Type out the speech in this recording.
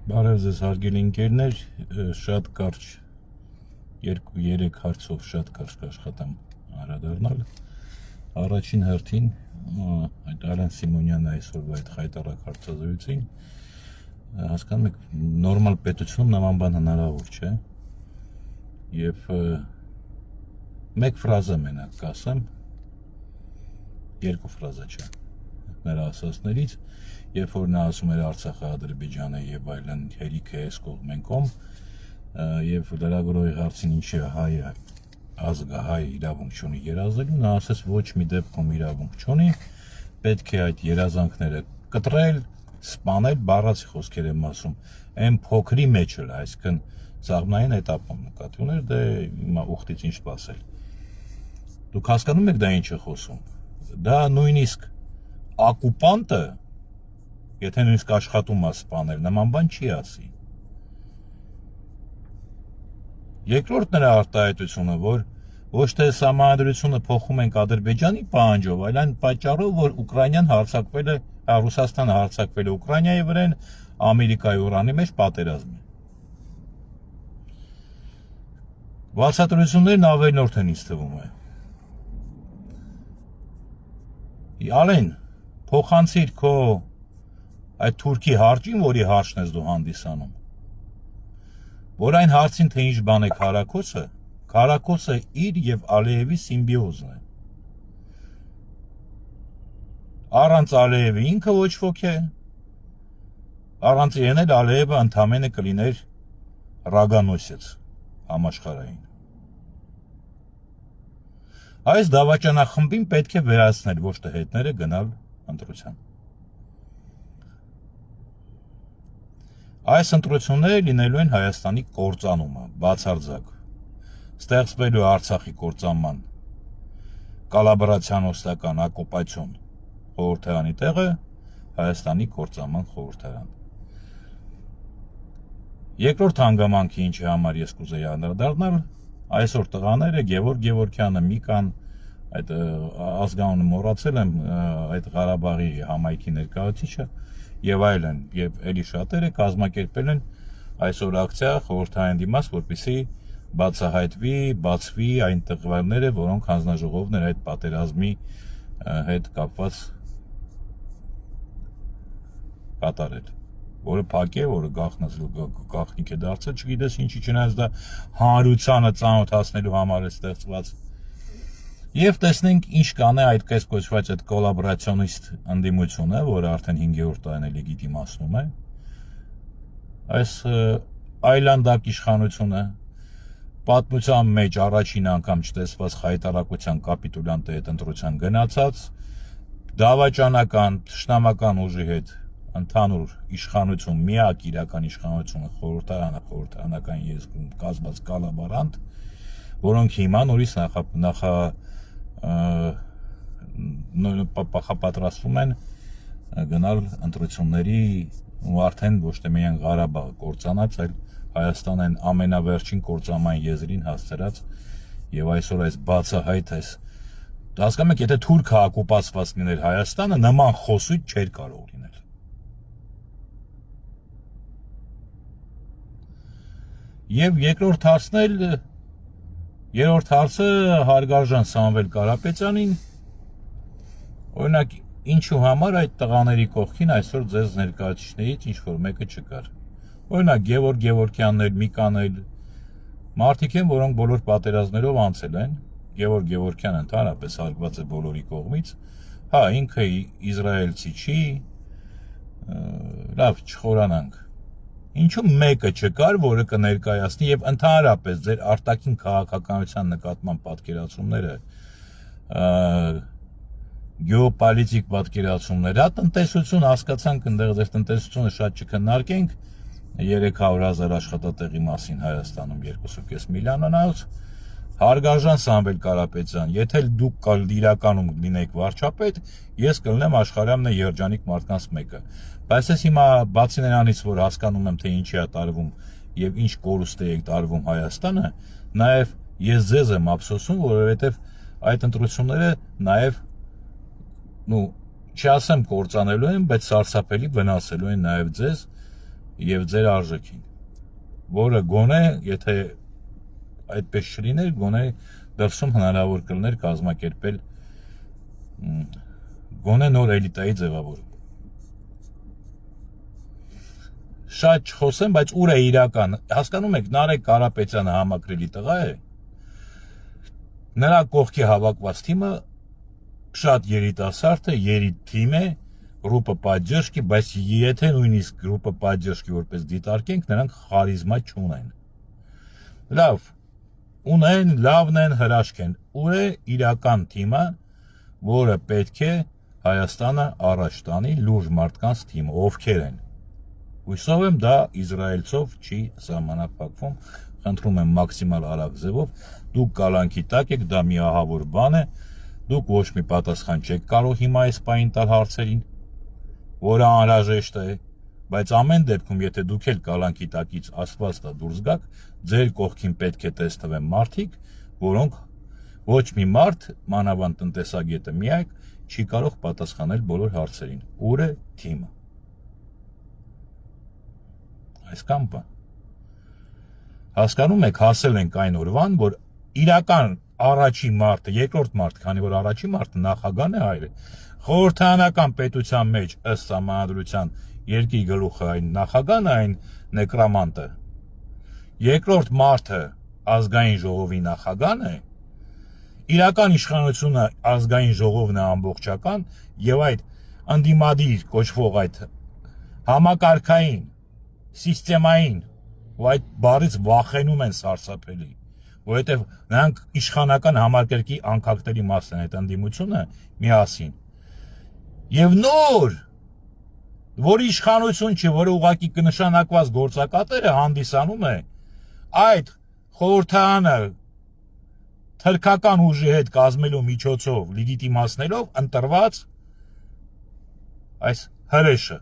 Բարև ձեզ հարգելի ընկերներ, շատ կարճ 2-3 հարցով շատ կարճ կաշխատեմ անդրադառնալ։ Առաջին հերթին այդ Արեն Սիմոնյանը այսօրվա այդ խայտառակ հարցազրույցին հասկանում եք նորմալ պետությունում նման բան հնարավոր չէ։ Եվ մեկ ֆրազա մենակ կասեմ, երկու ֆրազա չէ նրա ասածներից, երբ որ նա ասում էր Արցախը, Ադրբեջանը եւ այլն հերիք է այս կողմ են կողմ, եւ լրագրողի հարցին ինչ է հայ ազգը հայ իրավունք չունի երազելու, նա ասաց ոչ մի դեպքում իրավունք չունի, պետք է այդ երազանքները կտրել, սպանել, բառացի խոսքեր եմ ասում, այն փոքրի մեջ էլ, այսինքն ծաղմնային էտապում նկատի ուներ, դե հիմա ուխտից ինչ սпасել։ Դուք հասկանում եք դա ինչ է խոսում։ Դա նույնիսկ ակուպանտը, եթե նույնիսկ աշխատում է սպանել, նման բան չի ասի։ Երկրորդ նրա արտահայտությունը, որ ոչ թե սահմանադրությունը փոխում ենք Ադրբեջանի պահանջով, այլ այն պատճառով, որ Ուկրաինան հարձակվել է, Ռուսաստանը հարձակվել է Ուկրաինայի վրա, Ամերիկայի Իրանի մեջ պատերազմ է։ Բացատրություններն ավելորդ են ինձ թվում է։ Ալեն, փոխանցիր քո այդ թուրքի հարճին, որի հարճն ես դու հանդիսանում, որ այն հարցին թե ինչ բան է Քարաքոսը իր եւ Ալիևի սիմբիոզն է։ Առանց Ալիևի ինքը ոչ ոք է, առանց իրեն էլ Ալիևը ընդամենը կլիներ ռագանոսец համաշխարհային։ Այս դավաճանախմբին պետք է վերացնել, ոչ թե հետները գնալ ընտրության։ Այս ընտրությունները լինելու են Հայաստանի կործանումը, բացարձակ։ Ստեղծվելու Արցախի կործանման կոլաբորացիոնիստական օկուպացիոն խորհրդարանի տեղը Հայաստանի կործանման խորհրդարան։ Երկրորդ հանգամանքի ինչի համար ես կուզեի անդրադառնալ, այսօր տղաները Գևորգ Գևորգյանը, Միկան, այդ ազգանունը մոռացել եմ, այդ Ղարաբաղի համայնքի ներկայացուցիչը եւ այլն, եւ ելի շատերը կազմակերպել են այսօր ակցիա խորհրդային դիմաց, որպեսզի բացահայտվի, բացվի այն տղաները, որոնք հանձնաժողովներ այդ պատերազմի հետ կապված կատարել, որը փակ է, որը գաղտնիք է դարձել, չգիտես ինչի, չնայած դա հանրությանը ծանոթացնելու համար է ստեղծված։ Եվ տեսնենք ինչ կանե այդ կես կոչված այդ կոլաբորացիոնիստ ընդդիմությունը, որը արդեն 5-րդ տարին է լեգիտիմացնում է, այս այլանդակ իշխանությունը, պատմության մեջ առաջին անգամ չտեսված խայտարակության կապիտուլյանտի հետ ընտրության գնացած, դավաճանական, թշնամական ուժի հետ ընդհանուր իշխանություն, միակ իրական իշխանությունը խորհրդարանը, խորհրդարանական եզրում կազմած կոլաբորանտ, որոնք հիմա նորից նախապատրաստվում են գնալ ընտրությունների ու արդեն ոչ թե միայն Ղարաբաղը կործանած, այլ Հայաստանը այն ամենավերջին կործանման եզրին հասցրած եւ այսօր այս բացահայտ այս հասկանում եք, եթե Թուրքը օկուպացված լիներ Հայաստանը, նման խոսույթ չէր կարող լինել։ Եվ երկրորդ հարցն էլ երրորդ հարցը հարգարժան Սամվել Կարապետյանին, օրինակ ինչու համար այդ տղաների կողքին այսօր ձեզ ներկայացուցիչներից ինչ որ մեկը չկար։ Օրինակ Գևորգ Գևորգյանն էլ, Միկան էլ մարդիկ են, որոնք բոլոր պատերազմներով անցել են, Գևորգ Գևորգյանը ընդհանրապես հարգված է բոլորի կողմից, հա ինքը իզրայելցի չի, լավ չխորանանք։ Ինչու մեկը չկար, որը կներկայացնի եւ ընդհանրապես ձեր արտաքին քաղաքականության նկատմամբ պատկերացումները, գեոպոլիտիկ պատկերացումները, հա տնտեսություն հասկացանք, այնտեղ ձեր տնտեսությունը շատ չքննարկենք, 300,000 աշխատատեղի մասին Հայաստանում 2.5 միլիոնանոց, հարգարժան Սամվել Կարապետյան, եթե դուք իրականում լինեք վարչապետ, ես կլինեմ աշխարհի ամենաերջանիկ մարդկանց մեկը։ Բայց ես հիմա բացի նրանից, որ հասկանում եմ, թե ինչի է տարվում եւ ինչ կորուստ է տարվում Հայաստանը, նաեւ ես ձեզ եմ ափսոսում, որովհետեւ այդ ընտրությունները նաեւ չասեմ կործանելու են, բայց սարսափելի վնասելու են նաեւ ձեզ եւ ձեր արժեքին, որը գոնե, եթե այդպես չլիներ, գոնե դրսում հնարավոր կլիներ կազմակերպել գոնե նոր էլիտայի ձևավորում։ Շատ չխոսեմ, բայց ուր է իրական, հասկանում եք, Նարեկ Կարապետյանը համակրելի տղա է, նրա կողքի հավաքված թիմը շատ երիտասարդ է, երիտ թիմ է, группа поддержки, բայց եթե նույնիսկ группа поддержки որպես դիտարկենք, նրանք խարիզմա չունեն։ Լավ, ունեն, լավն են, հրաշք են, ուր է իրական թիմը, որը պետք է Հայաստանը առաջ տանի, լուրջ մարդկանց թիմը, ովքեր են։ Հույսով եմ դա Իսրայելցով չի սահմանափակվում, խնդրում եմ մաքսիմալ արագ ձևով, դուք կալանքի տակ եք, դա մի ահավոր բան է, դուք ոչ մի պատասխան չեք կարող հիմա այս պահին տալ հարցերին, որը անհրաժեշտ է, բայց ամեն դեպքում, եթե դուք էլ կալանքի տակից Աստված տա դուրս գաք, ձեր կողքին պետք է տեսնվեն մարդիկ, որոնք ոչ մի մարդ, մանավանդ տնտեսագետը միակ, չի կարող պատասխանել բոլոր հարցերին։ Ուր է թիմը։ Այսքան բան։ Հասկանում եք, հասել ենք այն օրվան, որ իրական առաջի մարդը, երկրորդ մարդ, քանի որ առաջի մարդը նախագահն է հայրը, խորհրդարանական պետության մեջ ըստ համանդրության երկրի գլուխը այն նախագահն է, այն նեկրոմանտը, երկրորդ մարդը ազգային ժողովի նախագահն է, իրական իշխանությունը ազգային ժողովն է ամբողջական եւ այդ անդիմադիր կոչվող այդ համակարգային սիստեմային ու այդ բառից վախենում են սարսափելի, որովհետեւ նրանք իշխանական համակարգի անկախների մասն են այդ անդիմությունը միասին եւ նոր որ իշխանություն չի, որը ուղղակի կնշանակված գործակատերը հանդիսանում է այդ խորհրդարանը թրքական ուժի հետ կազմելու միջոցով լեգիտիմացնելով ընտրված այս հրեշը